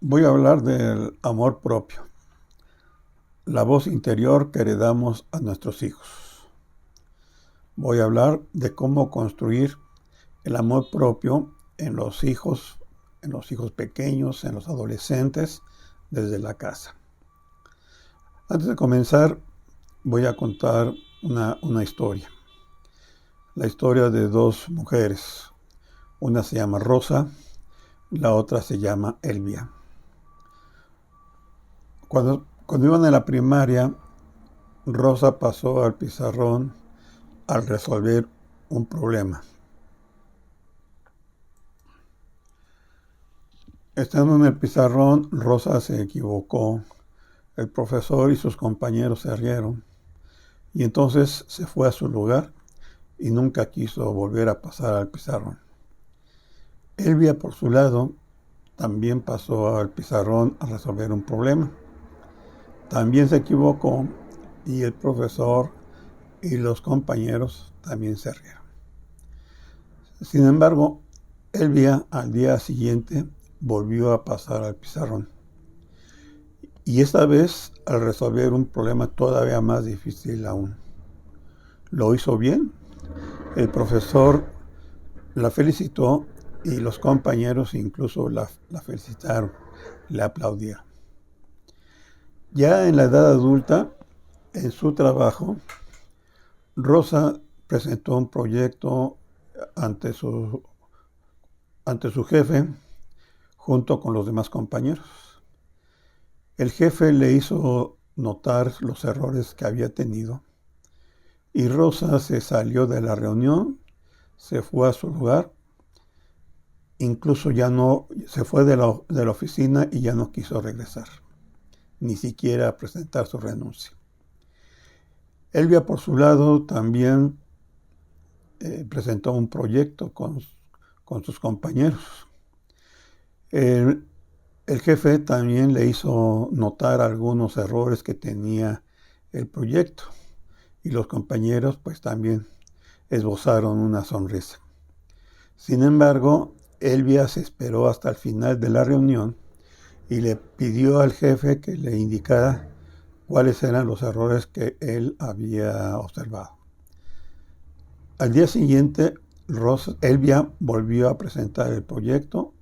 Voy a hablar del amor propio, la voz interior que heredamos a nuestros hijos. Voy a hablar de cómo construir el amor propio en los hijos pequeños, en los adolescentes, desde la casa. Antes de comenzar, voy a contar una historia. La historia de dos mujeres. Una se llama Rosa, la otra se llama Elvia. Cuando iban en la primaria, Rosa pasó al pizarrón al resolver un problema. Estando en el pizarrón, Rosa se equivocó. El profesor y sus compañeros se rieron. Y entonces se fue a su lugar y nunca quiso volver a pasar al pizarrón. Elvia, por su lado, también pasó al pizarrón a resolver un problema. También se equivocó y el profesor y los compañeros también se rieron. Sin embargo, Elvia al día siguiente volvió a pasar al pizarrón. Y esta vez al resolver un problema todavía más difícil aún. Lo hizo bien. El profesor la felicitó y los compañeros incluso la felicitaron, le aplaudieron. Ya en la edad adulta, en su trabajo, Rosa presentó un proyecto ante su jefe junto con los demás compañeros. El jefe le hizo notar los errores que había tenido y Rosa se salió de la reunión, se fue a su lugar, incluso ya no se fue de la oficina y ya no quiso regresar, ni siquiera presentar su renuncia. Elvia, por su lado, también presentó un proyecto con sus compañeros. El jefe también le hizo notar algunos errores que tenía el proyecto y los compañeros pues también esbozaron una sonrisa. Sin embargo, Elvia se esperó hasta el final de la reunión y le pidió al jefe que le indicara cuáles eran los errores que él había observado. Al día siguiente, Elvia volvió a presentar el proyecto,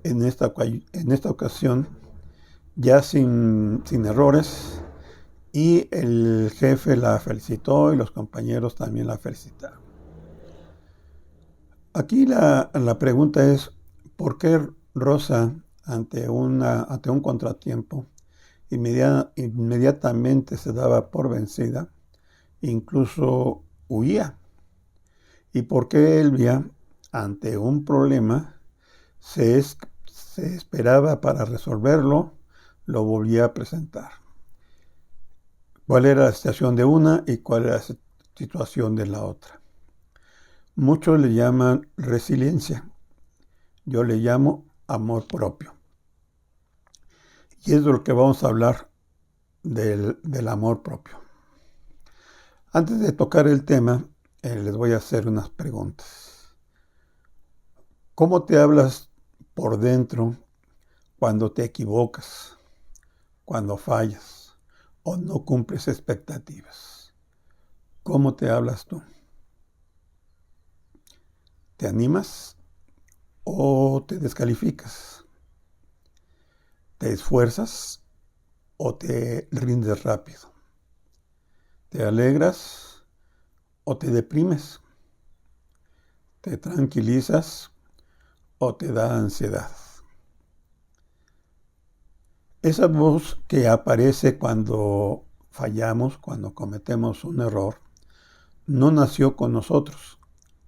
en esta ocasión ya sin errores, y el jefe la felicitó y los compañeros también la felicitaron. Aquí la pregunta es, ¿por qué Rosa, ante un contratiempo, inmediatamente se daba por vencida, incluso huía? ¿Y por qué Elvia, ante un problema, se esperaba para resolverlo, lo volvía a presentar? ¿Cuál era la situación de una y cuál era la situación de la otra? Muchos le llaman resiliencia. Yo le llamo amor propio. Y es de lo que vamos a hablar del amor propio. Antes de tocar el tema, les voy a hacer unas preguntas. ¿Cómo te hablas por dentro cuando te equivocas, cuando fallas o no cumples expectativas? ¿Cómo te hablas tú? ¿Te animas o te descalificas? ¿Te esfuerzas o te rindes rápido? ¿Te alegras o te deprimes? ¿Te tranquilizas o te da ansiedad? Esa voz que aparece cuando fallamos, cuando cometemos un error, no nació con nosotros.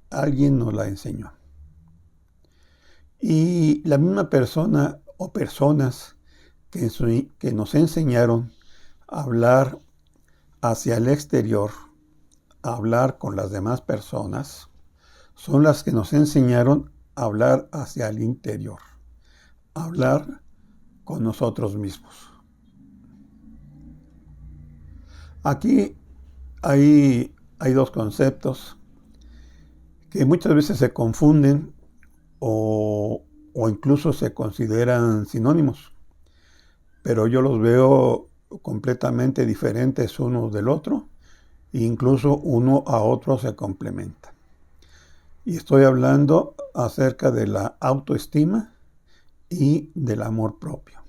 Alguien nos la enseñó. Y la misma persona o personas que nos enseñaron a hablar hacia el exterior, a hablar con las demás personas, son las que nos enseñaron a hablar hacia el interior, a hablar con nosotros mismos. Aquí hay dos conceptos que muchas veces se confunden o incluso se consideran sinónimos. pero yo los veo completamente diferentes uno del otro, e incluso uno a otro se complementa. Y estoy hablando acerca de la autoestima y del amor propio.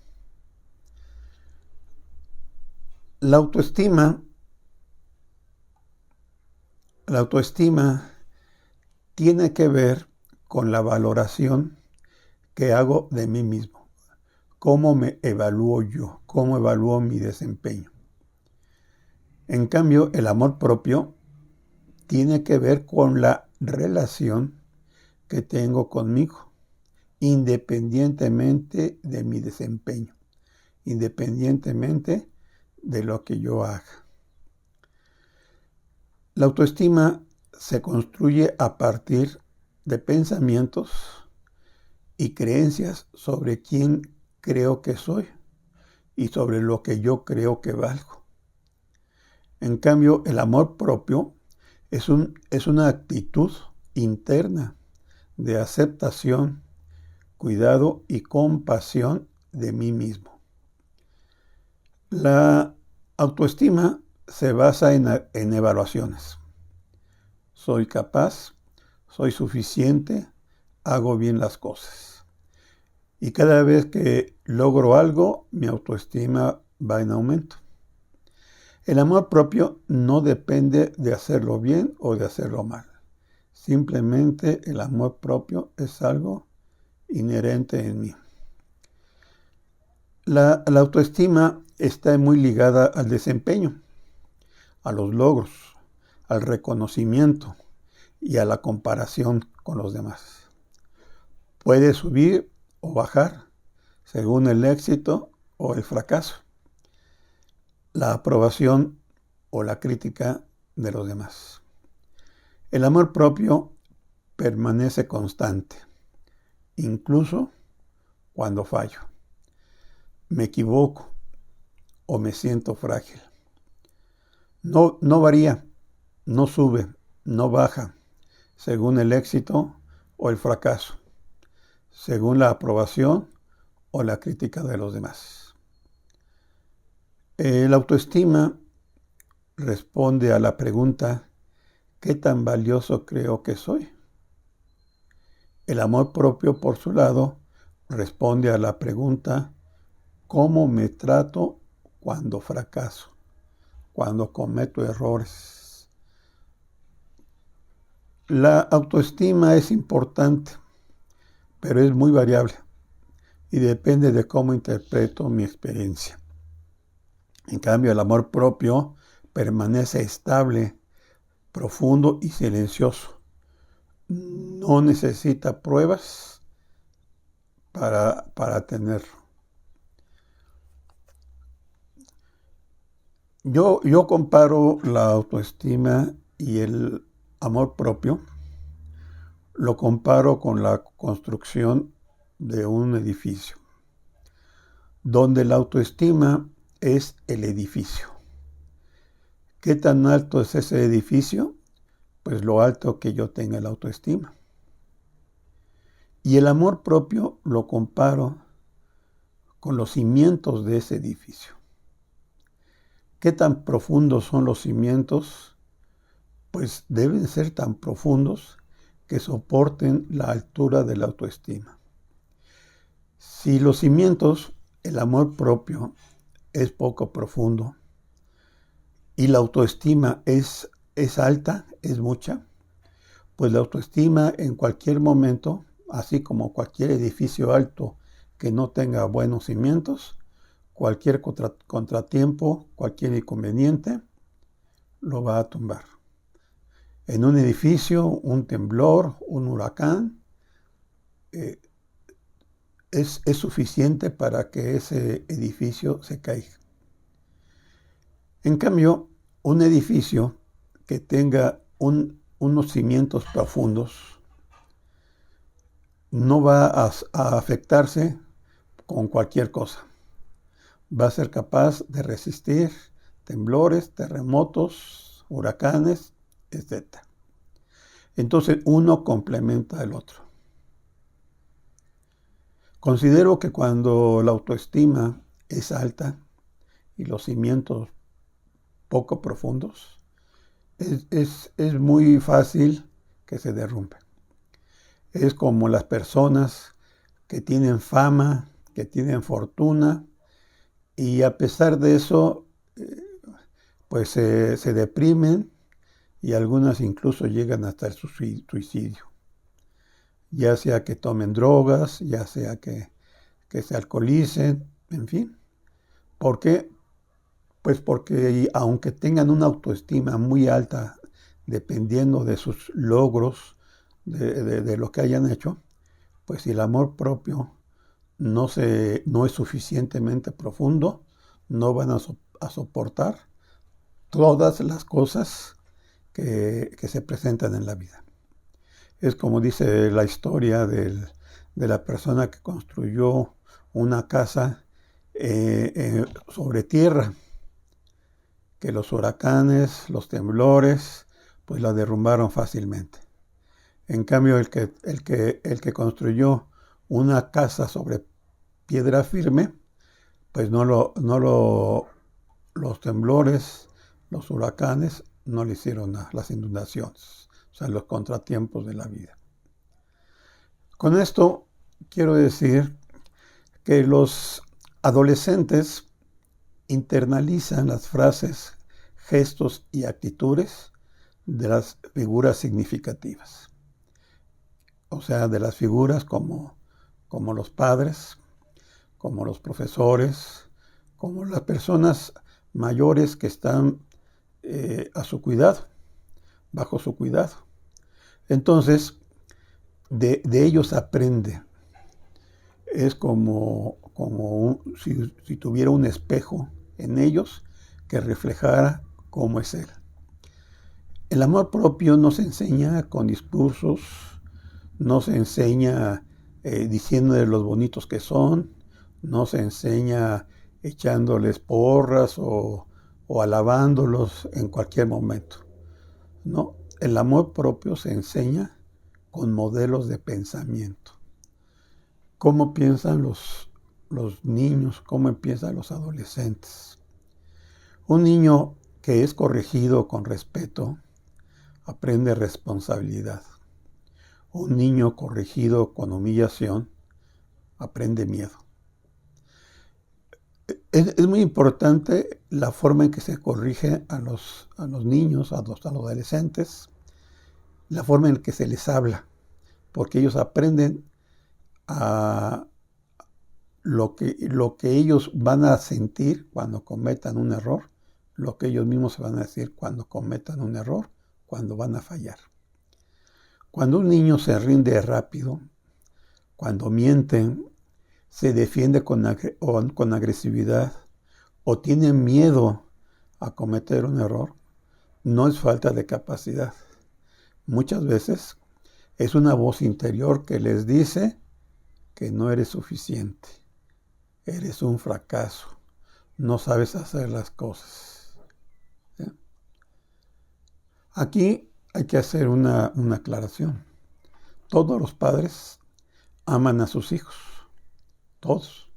La autoestima tiene que ver con la valoración que hago de mí mismo. ¿Cómo me evalúo yo? ¿Cómo evalúo mi desempeño? En cambio, el amor propio tiene que ver con la relación que tengo conmigo, independientemente de mi desempeño, independientemente de lo que yo haga. La autoestima se construye a partir de pensamientos y creencias sobre quién creo que soy y sobre lo que yo creo que valgo. En cambio, el amor propio es una actitud interna de aceptación, cuidado y compasión de mí mismo. La autoestima se basa en evaluaciones. Soy capaz, soy suficiente, hago bien las cosas. Y cada vez que logro algo, mi autoestima va en aumento. El amor propio no depende de hacerlo bien o de hacerlo mal. Simplemente el amor propio es algo inherente en mí. La autoestima está muy ligada al desempeño, a los logros, al reconocimiento y a la comparación con los demás. Puede subir o bajar según el éxito o el fracaso, la aprobación o la crítica de los demás. El amor propio permanece constante, incluso cuando fallo, me equivoco o me siento frágil. No varía, no sube, no baja, según el éxito o el fracaso, según la aprobación o la crítica de los demás. La autoestima responde a la pregunta, ¿qué tan valioso creo que soy? El amor propio, por su lado, responde a la pregunta, ¿cómo me trato cuando fracaso, cuando cometo errores? La autoestima es importante, pero es muy variable y depende de cómo interpreto mi experiencia. En cambio, el amor propio permanece estable, profundo y silencioso. No necesita pruebas para tenerlo. Yo comparo la autoestima y el amor propio, lo comparo con la construcción de un edificio, donde la autoestima es el edificio. ¿Qué tan alto es ese edificio? Pues lo alto que yo tenga la autoestima. Y el amor propio lo comparo con los cimientos de ese edificio. ¿Qué tan profundos son los cimientos? Pues deben ser tan profundos que soporten la altura de la autoestima. Si los cimientos, el amor propio, es poco profundo y la autoestima es alta, es mucha, pues la autoestima en cualquier momento, así como cualquier edificio alto que no tenga buenos cimientos, cualquier contratiempo, cualquier inconveniente, lo va a tumbar. En un edificio, un temblor, un huracán, es suficiente para que ese edificio se caiga. En cambio, un edificio que tenga unos cimientos profundos no va a afectarse con cualquier cosa. Va a ser capaz de resistir temblores, terremotos, huracanes, etc. Entonces, uno complementa al otro. Considero que cuando la autoestima es alta y los cimientos poco profundos, es muy fácil que se derrumbe. Es como las personas que tienen fama, que tienen fortuna, y a pesar de eso, pues se deprimen y algunas incluso llegan hasta el suicidio. Ya sea que tomen drogas, ya sea que se alcoholicen, en fin. ¿Por qué? Pues porque aunque tengan una autoestima muy alta, dependiendo de sus logros, de lo que hayan hecho, pues si el amor propio no es suficientemente profundo, no van a soportar todas las cosas que se presentan en la vida. Es como dice la historia de la persona que construyó una casa sobre tierra, que los huracanes, los temblores, pues la derrumbaron fácilmente. En cambio, el que construyó una casa sobre piedra firme, pues los temblores, los huracanes no le hicieron nada, las inundaciones, o sea, los contratiempos de la vida. Con esto quiero decir que los adolescentes internalizan las frases, gestos y actitudes de las figuras significativas. O sea, de las figuras como los padres, como los profesores, como las personas mayores que están a su cuidado, bajo su cuidado. Entonces, de ellos aprende. Es como si tuviera un espejo en ellos que reflejara cómo es él. El amor propio no se enseña con discursos, no se enseña diciéndoles los bonitos que son, no se enseña echándoles porras o alabándolos en cualquier momento. No, el amor propio se enseña con modelos de pensamiento. ¿Cómo piensan los niños? ¿Cómo piensan los adolescentes? Un niño que es corregido con respeto aprende responsabilidad. Un niño corregido con humillación aprende miedo. Es muy importante la forma en que se corrige a los niños, a los adolescentes, la forma en que se les habla, porque ellos aprenden a lo que ellos van a sentir cuando cometan un error, lo que ellos mismos se van a decir cuando cometan un error, cuando van a fallar. Cuando un niño se rinde rápido, cuando mienten, se defiende con agresividad o tiene miedo a cometer un error, no es falta de capacidad. Muchas veces es una voz interior que les dice que no eres suficiente, eres un fracaso, no sabes hacer las cosas. ¿Sí? Aquí hay que hacer una aclaración. Todos los padres aman a sus hijos, todos,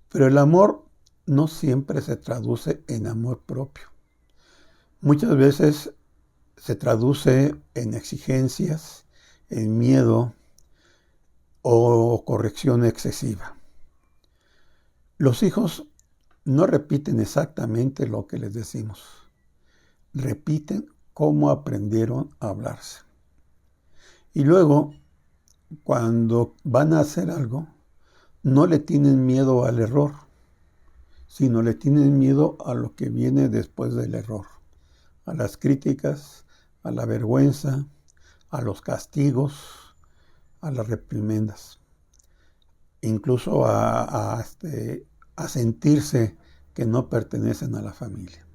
pero el amor no siempre se traduce en amor propio. Muchas veces se traduce en exigencias, en miedo o corrección excesiva. Los hijos no repiten exactamente lo que les decimos, repiten cómo aprendieron a hablarse. Y luego, cuando van a hacer algo, no le tienen miedo al error, sino le tienen miedo a lo que viene después del error, a las críticas, a la vergüenza, a los castigos, a las reprimendas, incluso a sentirse que no pertenecen a la familia.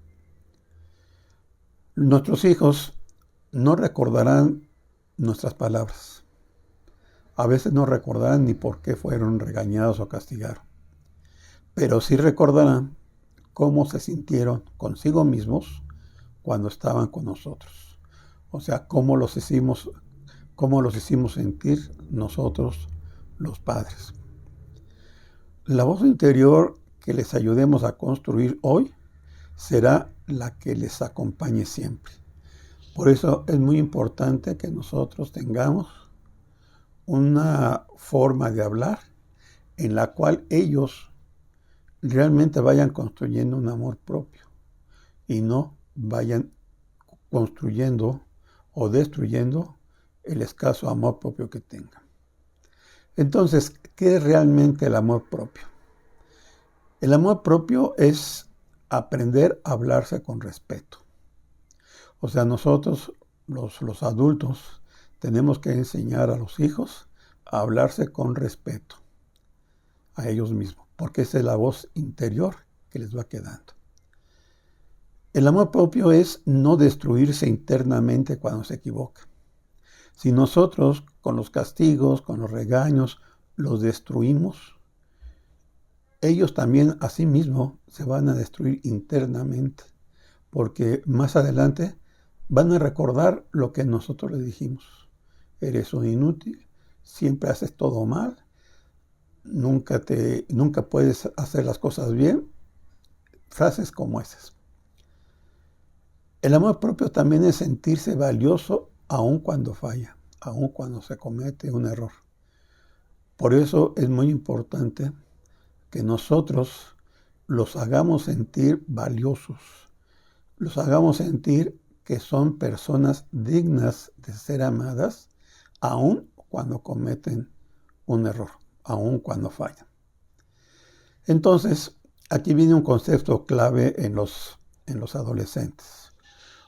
Nuestros hijos no recordarán nuestras palabras. A veces no recordarán ni por qué fueron regañados o castigados, pero sí recordarán cómo se sintieron consigo mismos cuando estaban con nosotros. O sea, cómo los hicimos sentir nosotros, los padres. La voz interior que les ayudemos a construir hoy será la que les acompañe siempre. Por eso es muy importante que nosotros tengamos una forma de hablar en la cual ellos realmente vayan construyendo un amor propio y no vayan construyendo o destruyendo el escaso amor propio que tengan. Entonces, ¿qué es realmente el amor propio? El amor propio es aprender a hablarse con respeto. O sea, nosotros, los adultos, tenemos que enseñar a los hijos a hablarse con respeto a ellos mismos, porque esa es la voz interior que les va quedando. El amor propio es no destruirse internamente cuando se equivoca. Si nosotros con los castigos, con los regaños, los destruimos, ellos también a sí mismos se van a destruir internamente, porque más adelante van a recordar lo que nosotros les dijimos. Eres un inútil, siempre haces todo mal, nunca puedes hacer las cosas bien. Frases como esas. El amor propio también es sentirse valioso aun cuando falla, aun cuando se comete un error. Por eso es muy importante que nosotros los hagamos sentir valiosos, los hagamos sentir que son personas dignas de ser amadas, aun cuando cometen un error, aun cuando fallan. Entonces, aquí viene un concepto clave en los adolescentes.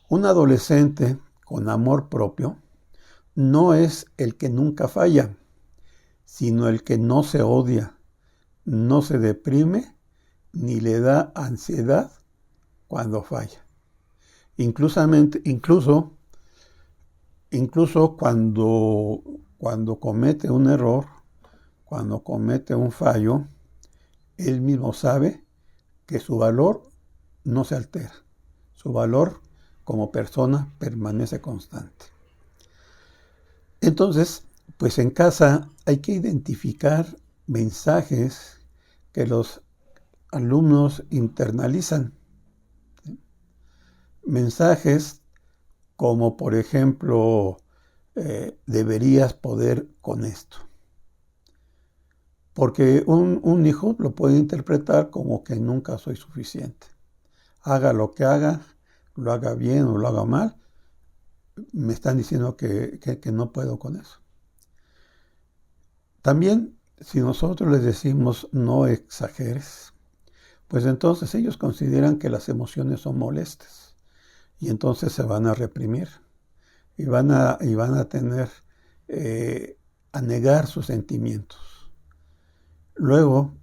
Un adolescente con amor propio no es el que nunca falla, sino el que no se odia, no se deprime, ni le da ansiedad cuando falla. Incluso cuando comete un error, cuando comete un fallo, él mismo sabe que su valor no se altera. Su valor como persona permanece constante. Entonces, pues en casa hay que identificar mensajes que los alumnos internalizan. Mensajes como, por ejemplo, deberías poder con esto. Porque un hijo lo puede interpretar como que nunca soy suficiente. Haga lo que haga, lo haga bien o lo haga mal, me están diciendo que no puedo con eso. También, si nosotros les decimos no exageres, pues entonces ellos consideran que las emociones son molestas y entonces se van a reprimir y van a tener a negar sus sentimientos. Luego,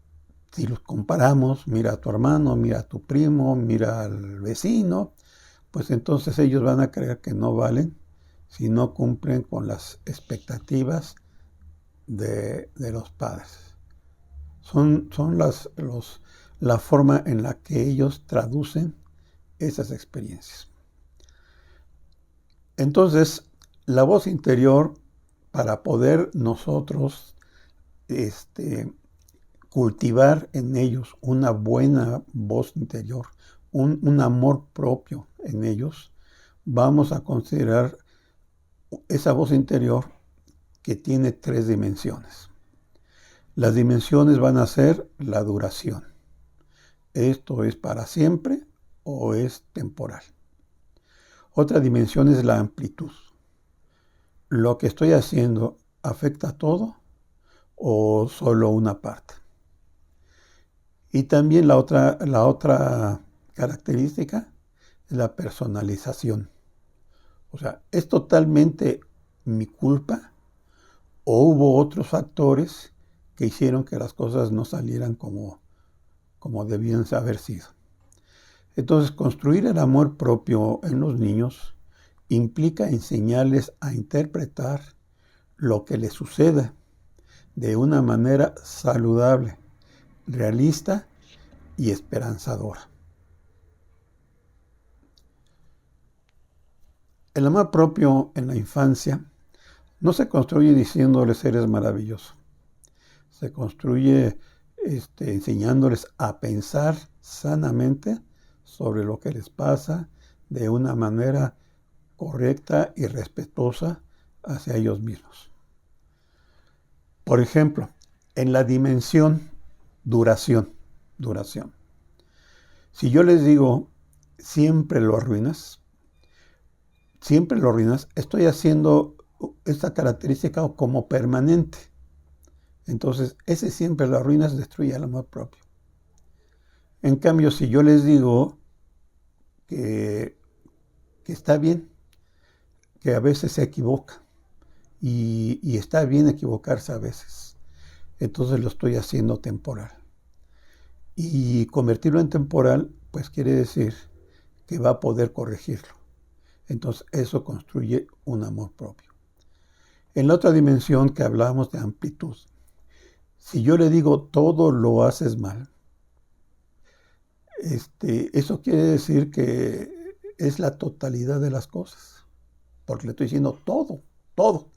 si los comparamos, mira a tu hermano, mira a tu primo, mira al vecino, pues entonces ellos van a creer que no valen si no cumplen con las expectativas de los padres. Son la forma en la que ellos traducen esas experiencias. Entonces, la voz interior, para poder nosotros cultivar en ellos una buena voz interior, un amor propio en ellos, vamos a considerar esa voz interior que tiene 3 dimensiones. Las dimensiones van a ser la duración. ¿Esto es para siempre o es temporal? Otra dimensión es la amplitud. ¿Lo que estoy haciendo afecta a todo o solo una parte? Y también la otra característica es la personalización. O sea, ¿es totalmente mi culpa o hubo otros factores que hicieron que las cosas no salieran como debían haber sido? Entonces, construir el amor propio en los niños implica enseñarles a interpretar lo que les suceda de una manera saludable, realista y esperanzadora. El amor propio en la infancia no se construye diciéndoles eres maravilloso. Se construye enseñándoles a pensar sanamente sobre lo que les pasa de una manera correcta y respetuosa hacia ellos mismos. Por ejemplo, en la dimensión duración. Si yo les digo, siempre lo arruinas, estoy haciendo esta característica como permanente. Entonces, ese siempre lo arruinas destruye el amor propio. En cambio, si yo les digo que está bien, que a veces se equivoca, y está bien equivocarse a veces, entonces lo estoy haciendo temporal. Y convertirlo en temporal, pues quiere decir que va a poder corregirlo. Entonces eso construye un amor propio. En la otra dimensión que hablábamos de amplitud, si yo le digo todo lo haces mal, eso quiere decir que es la totalidad de las cosas, porque le estoy diciendo todo.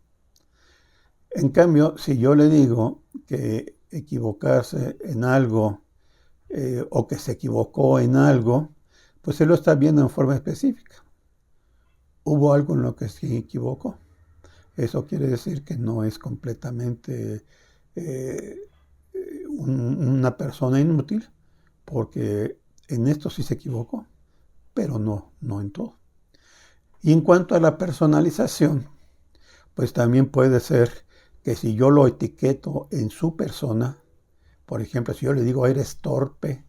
En cambio, si yo le digo que equivocarse en algo o que se equivocó en algo, pues él lo está viendo en forma específica. Hubo algo en lo que se equivocó. Eso quiere decir que no es completamente una persona inútil, porque en esto sí se equivocó, pero no en todo. Y en cuanto a la personalización, pues también puede ser que si yo lo etiqueto en su persona, por ejemplo, si yo le digo eres torpe,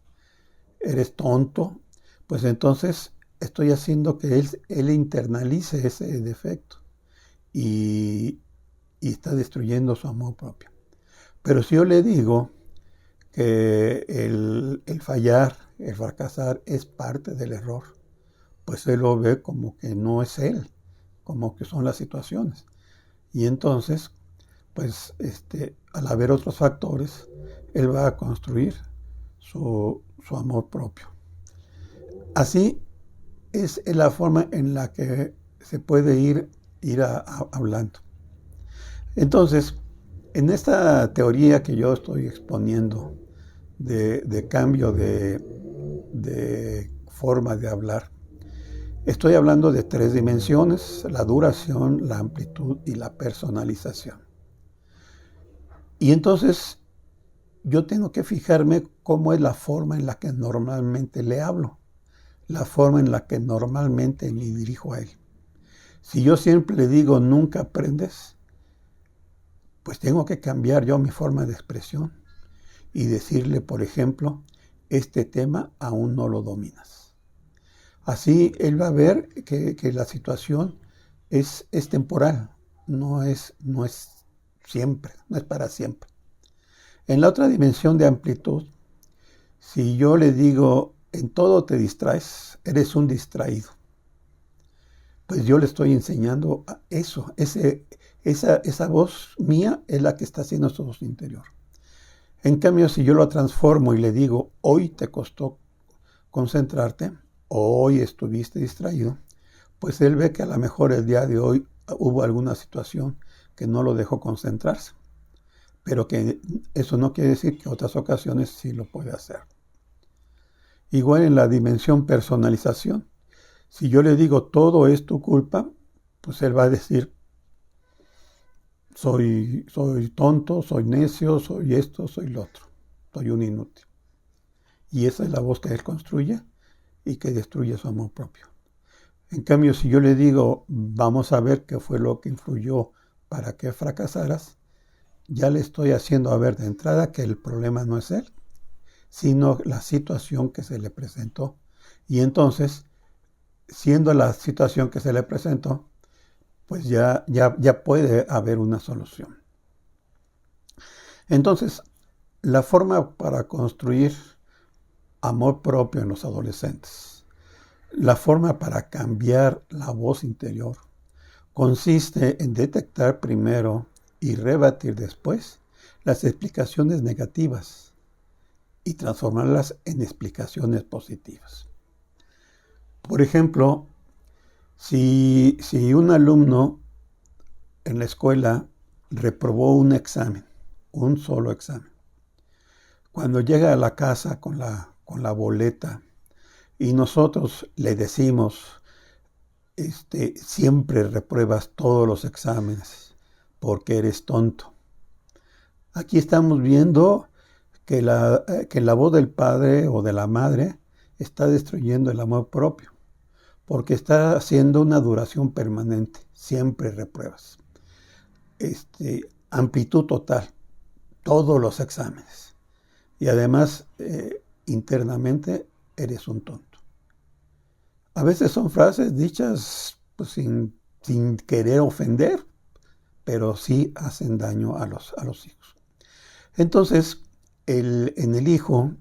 eres tonto, pues entonces estoy haciendo que él internalice ese defecto y está destruyendo su amor propio. Pero si yo le digo que el fallar, el fracasar es parte del error, pues él lo ve como que no es él, como que son las situaciones. Y entonces, pues al haber otros factores, él va a construir su amor propio. Así es la forma en la que se puede ir hablando. Entonces, en esta teoría que yo estoy exponiendo de cambio de forma de hablar, estoy hablando de 3 dimensiones: la duración, la amplitud y la personalización. Y entonces yo tengo que fijarme cómo es la forma en la que normalmente le hablo, la forma en la que normalmente me dirijo a él. Si yo siempre le digo nunca aprendes, pues tengo que cambiar yo mi forma de expresión y decirle, por ejemplo, este tema aún no lo dominas. Así él va a ver que la situación es temporal, no es siempre, no es para siempre. En la otra dimensión de amplitud, si yo le digo en todo te distraes, eres un distraído, pues yo le estoy enseñando eso, esa voz mía es la que está haciendo su voz interior. En cambio, si yo lo transformo y le digo, hoy te costó concentrarte, hoy estuviste distraído, pues él ve que a lo mejor el día de hoy hubo alguna situación que no lo dejó concentrarse, pero que eso no quiere decir que otras ocasiones sí lo puede hacer. Igual en la dimensión personalización, si yo le digo todo es tu culpa, pues él va a decir soy tonto, soy necio, soy esto, soy lo otro, soy un inútil. Y esa es la voz que él construye y que destruye su amor propio. En cambio, si yo le digo vamos a ver qué fue lo que influyó para que fracasaras, ya le estoy haciendo a ver de entrada que el problema no es él, sino la situación que se le presentó. Y entonces, siendo la situación que se le presentó, pues ya puede haber una solución. Entonces, la forma para construir amor propio en los adolescentes, la forma para cambiar la voz interior, consiste en detectar primero y rebatir después las explicaciones negativas y transformarlas en explicaciones positivas. Por ejemplo, si un alumno en la escuela reprobó un examen, un solo examen, Cuando llega a la casa con la boleta y nosotros le decimos, siempre repruebas todos los exámenes porque eres tonto. Aquí estamos viendo que la voz del padre o de la madre está destruyendo el amor propio, porque está haciendo una duración permanente. Siempre repruebas. Amplitud total, todos los exámenes. Y además, internamente, eres un tonto. A veces son frases dichas pues, sin querer ofender, pero sí hacen daño a los hijos. Entonces, en el hijo,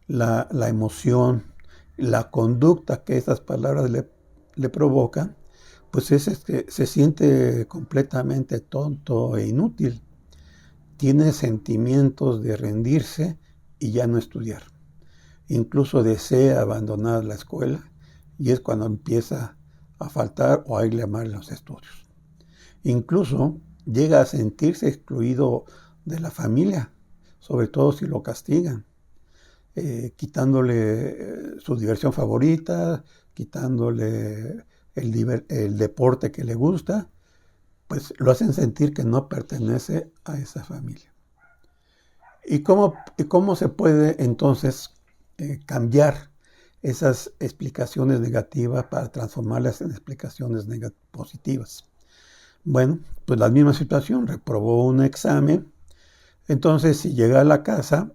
la emoción, la conducta que esas palabras le provocan, pues es que se siente completamente tonto e inútil. Tiene sentimientos de rendirse y ya no estudiar. Incluso desea abandonar la escuela y es cuando empieza a faltar o a irle mal en los estudios. Incluso llega a sentirse excluido de la familia, sobre todo si lo castigan, quitándole su diversión favorita, quitándole el deporte que le gusta, pues lo hacen sentir que no pertenece a esa familia. ¿Y cómo se puede entonces cambiar esas explicaciones negativas para transformarlas en explicaciones positivas? Bueno, pues la misma situación, reprobó un examen, entonces si llega a la casa,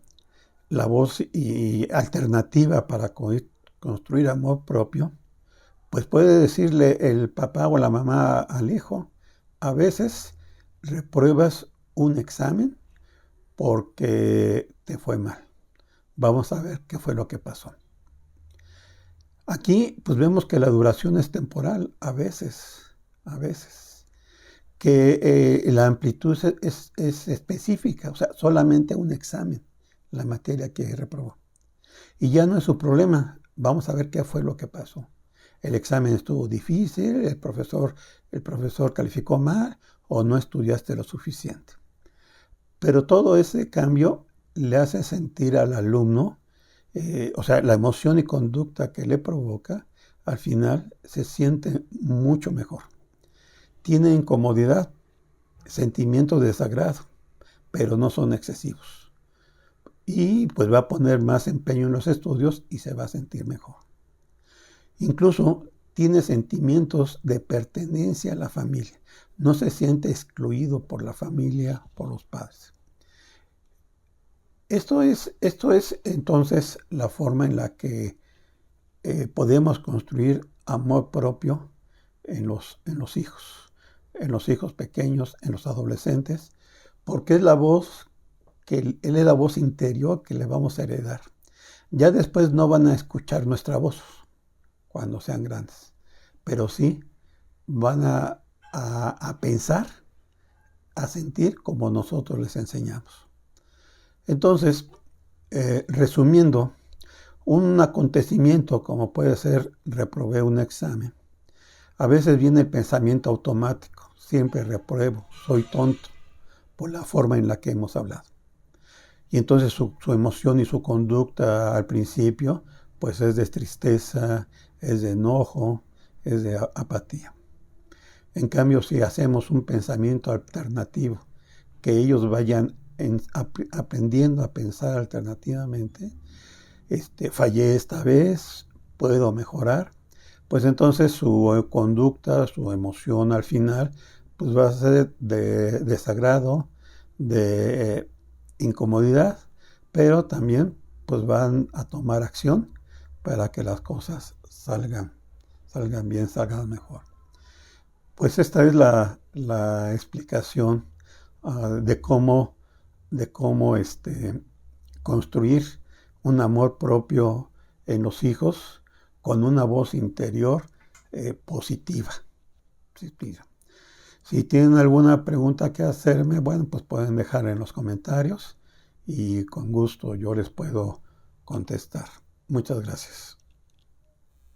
la voz y alternativa para construir amor propio, pues puede decirle el papá o la mamá al hijo, a veces repruebas un examen porque te fue mal. Vamos a ver qué fue lo que pasó. Aquí pues vemos que la duración es temporal, a veces, que la amplitud es específica, o sea, solamente un examen, la materia que reprobó. Y ya no es su problema, vamos a ver qué fue lo que pasó. El examen estuvo difícil, el profesor calificó mal o no estudiaste lo suficiente. Pero todo ese cambio le hace sentir al alumno, o sea, la emoción y conducta que le provoca, al final se siente mucho mejor. Tiene incomodidad, sentimientos de desagrado, pero no son excesivos. Y pues va a poner más empeño en los estudios y se va a sentir mejor. Incluso tiene sentimientos de pertenencia a la familia. No se siente excluido por la familia, por los padres. Esto es entonces la forma en la que podemos construir amor propio en los hijos pequeños, en los adolescentes, porque es la voz él es la voz interior que le vamos a heredar. Ya después no van a escuchar nuestra voz cuando sean grandes, pero sí van a pensar, a sentir como nosotros les enseñamos. Entonces, resumiendo, un acontecimiento como puede ser reprobé un examen, a veces viene el pensamiento automático, siempre repruebo, soy tonto, por la forma en la que hemos hablado. Y entonces su emoción y su conducta al principio, pues es de tristeza, es de enojo, es de apatía. En cambio, si hacemos un pensamiento alternativo, que ellos vayan aprendiendo a pensar alternativamente, fallé esta vez, puedo mejorar, pues entonces su conducta, su emoción al final, pues va a ser de desagrado, de incomodidad, pero también pues van a tomar acción para que las cosas salgan bien, salgan mejor. Pues esta es la explicación de cómo construir un amor propio en los hijos con una voz interior positiva. Si tienen alguna pregunta que hacerme, bueno, pues pueden dejar en los comentarios y con gusto yo les puedo contestar. Muchas gracias.